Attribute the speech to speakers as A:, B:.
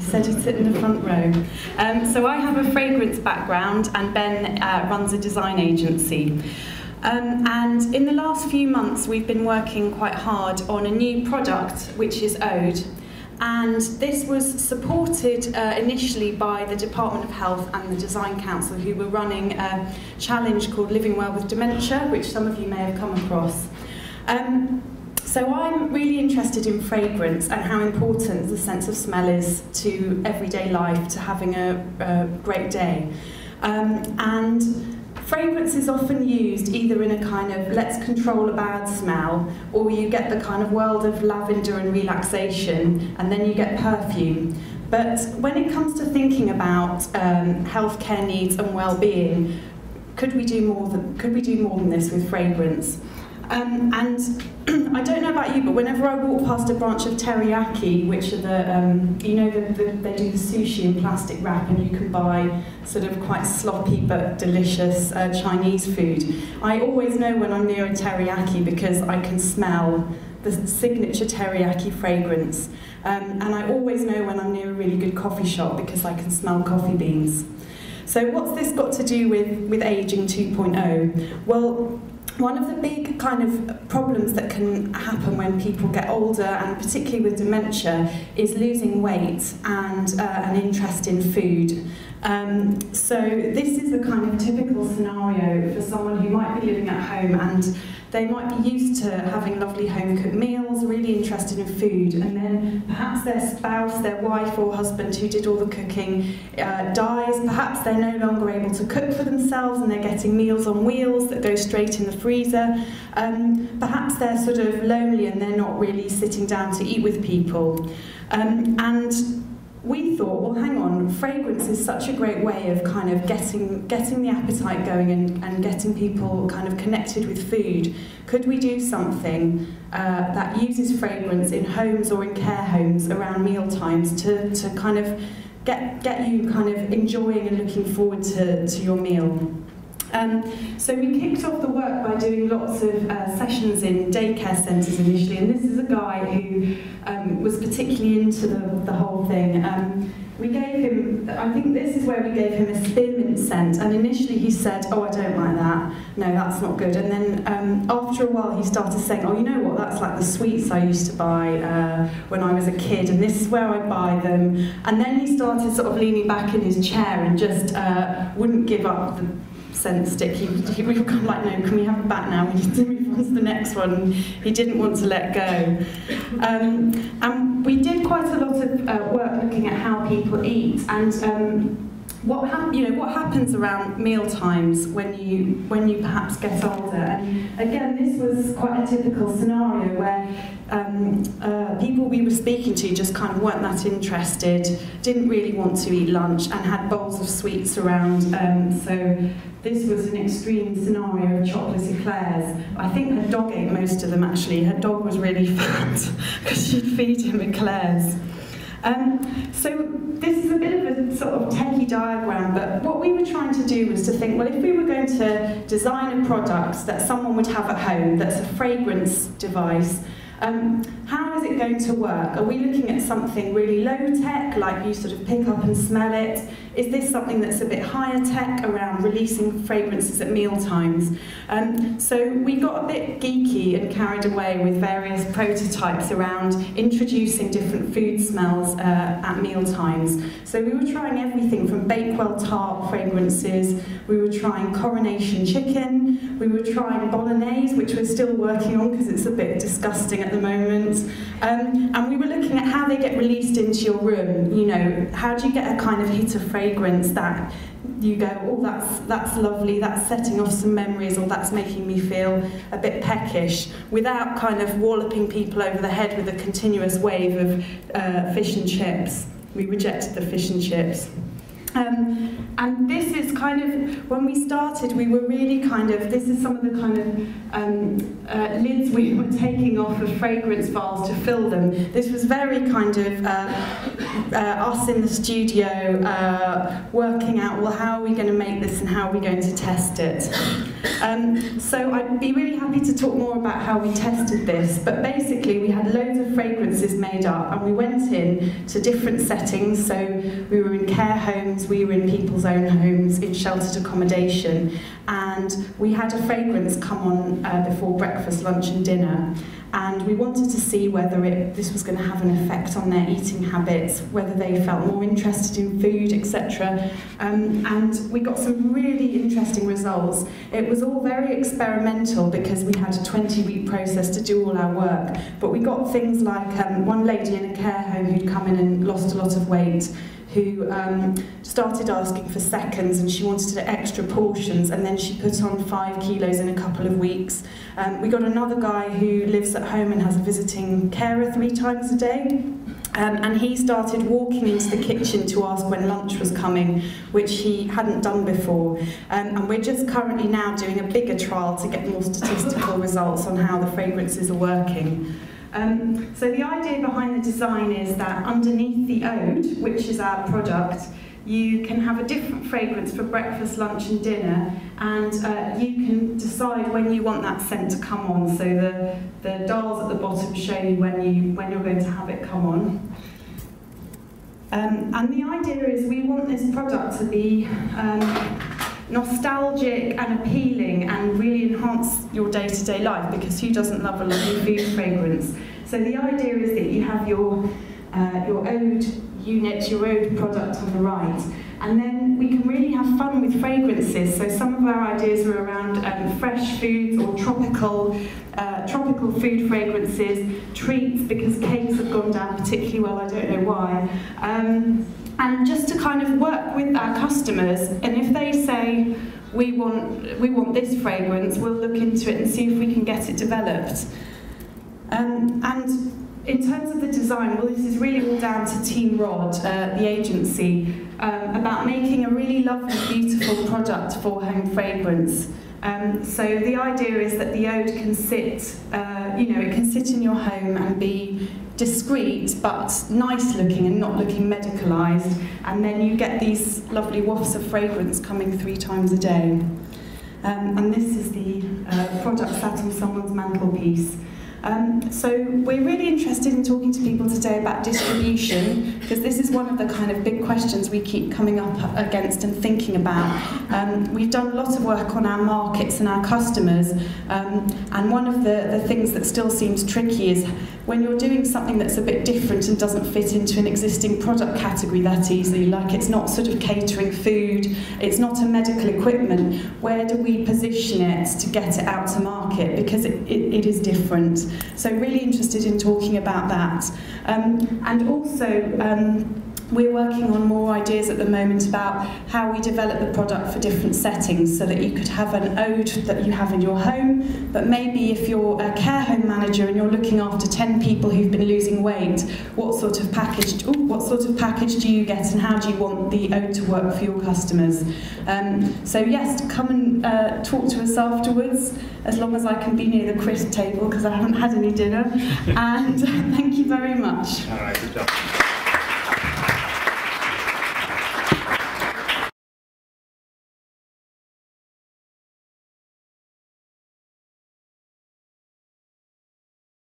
A: said he'd sit in the front row. So I have a fragrance background, and Ben runs a design agency. And in the last few months, we've been working quite hard on a new product, which is Ode. And this was supported initially by the Department of Health and the Design Council, who were running a challenge called Living Well with Dementia, which some of you may have come across. So I'm really interested in fragrance and how important the sense of smell is to everyday life, to having a great day. And fragrance is often used either in a kind of let's control a bad smell, or you get the kind of world of lavender and relaxation, and then you get perfume. But when it comes to thinking about healthcare needs and well-being, could we do more than this with fragrance? And I don't know about you, but whenever I walk past a branch of teriyaki, which are they do the sushi in plastic wrap, and you can buy sort of quite sloppy but delicious Chinese food, I always know when I'm near a teriyaki because I can smell the signature teriyaki fragrance. And I always know when I'm near a really good coffee shop because I can smell coffee beans. So what's this got to do with Aging 2.0? Well, one of the big kind of problems that can happen when people get older, and particularly with dementia, is losing weight and an interest in food. So this is a kind of typical scenario for someone who might be living at home, and they might be used to having lovely home-cooked meals, really interested in food, and then perhaps their spouse, their wife or husband who did all the cooking dies. Perhaps they're no longer able to cook for themselves and they're getting meals on wheels that go straight in the freezer. Perhaps they're sort of lonely and they're not really sitting down to eat with people. And we thought, well, hang on, fragrance is such a great way of kind of getting the appetite going and getting people kind of connected with food. Could we do something that uses fragrance in homes or in care homes around meal times to kind of get you kind of enjoying and looking forward to your meal? So we kicked off the work by doing lots of sessions in daycare centres initially, and this is a guy who was particularly into the whole thing. We gave him, I think this is where we gave him a spearmint scent, and initially he said, oh, I don't like that, no, that's not good. And then after a while he started saying, oh, you know what, that's like the sweets I used to buy when I was a kid, and this is where I buy them. And then he started sort of leaning back in his chair and just wouldn't give up the scent stick. We were kind of like, no, can we have it back now? We need to move on to the next one. He didn't want to let go. And we did quite a lot of work looking at how people eat, and what happens around meal times when you perhaps get older. And again, this was quite a typical scenario where people we were speaking to just kind of weren't that interested, didn't really want to eat lunch, and had bowls of sweets around. So this was an extreme scenario of chocolate eclairs. I think her dog ate most of them, actually. Her dog was really fat because she'd feed him eclairs. So this is a bit of a sort of techie diagram, but what we were trying to do was to think, well, if we were going to design a product that someone would have at home that's a fragrance device, how is it going to work? Are we looking at something really low-tech, like you sort of pick up and smell it? Is this something that's a bit higher tech around releasing fragrances at meal times? So we got a bit geeky and carried away with various prototypes around introducing different food smells at meal times. So we were trying everything from Bakewell tart fragrances, we were trying coronation chicken, we were trying bolognese, which we're still working on because it's a bit disgusting at the moment. And we were looking at how they get released into your room. You know, how do you get a kind of hit of fragrance that you go, oh, that's lovely, that's setting off some memories, or that's making me feel a bit peckish, without kind of walloping people over the head with a continuous wave of fish and chips. We rejected the fish and chips. And this is kind of, when we started, we were really kind of, this is some of the kind of lids we were taking off of fragrance vials to fill them. This was very kind of us in the studio working out, well, how are we going to make this and how are we going to test it? So I'd be really happy to talk more about how we tested this, but basically we had loads of fragrances made up and we went in to different settings. So we were in care homes, we were in people's own homes, in sheltered accommodation, and we had a fragrance come on before breakfast, lunch and dinner, and we wanted to see whether this was going to have an effect on their eating habits, whether they felt more interested in food, etc. And we got some really interesting results. It was all very experimental because we had a 20-week process to do all our work, but we got things like one lady in a care home who'd come in and lost a lot of weight, who started asking for seconds, and she wanted extra portions, and then she put on 5 kilos in a couple of weeks. We got another guy who lives at home and has a visiting carer 3 times a day, and he started walking into the kitchen to ask when lunch was coming, which he hadn't done before. And we're just currently now doing a bigger trial to get more statistical results on how the fragrances are working. So the idea behind the design is that underneath the Ode, which is our product, you can have a different fragrance for breakfast, lunch and dinner, and you can decide when you want that scent to come on. So the dials at the bottom show you when you're going to have it come on. And the idea is we want this product to be nostalgic and appealing and really enhance your day-to-day life, because who doesn't love a lovely food fragrance? So the idea is that you have your Ode unit, your Ode product on the right, and then we can really have fun with fragrances. So some of our ideas are around fresh foods or tropical food fragrances, treats, because cakes have gone down particularly well, I don't know why. And just to kind of work with our customers, and if they say, we want this fragrance, we'll look into it and see if we can get it developed. And in terms of the design, well, this is really all down to Team Rod, the agency, about making a really lovely, beautiful product for home fragrance. So the idea is that the Ode can sit, it can sit in your home and be discreet but nice looking and not looking medicalised, and then you get these lovely wafts of fragrance coming 3 times a day. And this is the product sat on someone's mantelpiece. So we're really interested in talking to people today about distribution, because this is one of the kind of big questions we keep coming up against and thinking about. We've done a lot of work on our markets and our customers, and one of the things that still seems tricky is when you're doing something that's a bit different and doesn't fit into an existing product category that easily, like it's not sort of catering food, it's not a medical equipment, where do we position it to get it out to market, because it is different. So really interested in talking about that. And also, we're working on more ideas at the moment about how we develop the product for different settings, so that you could have an Ode that you have in your home, but maybe if you're a care home manager and you're looking after 10 people who've been losing weight, what sort of package do you get, and how do you want the Ode to work for your customers? So yes, come and talk to us afterwards, as long as I can be near the crisp table, because I haven't had any dinner. And thank you very much.
B: All right, good job.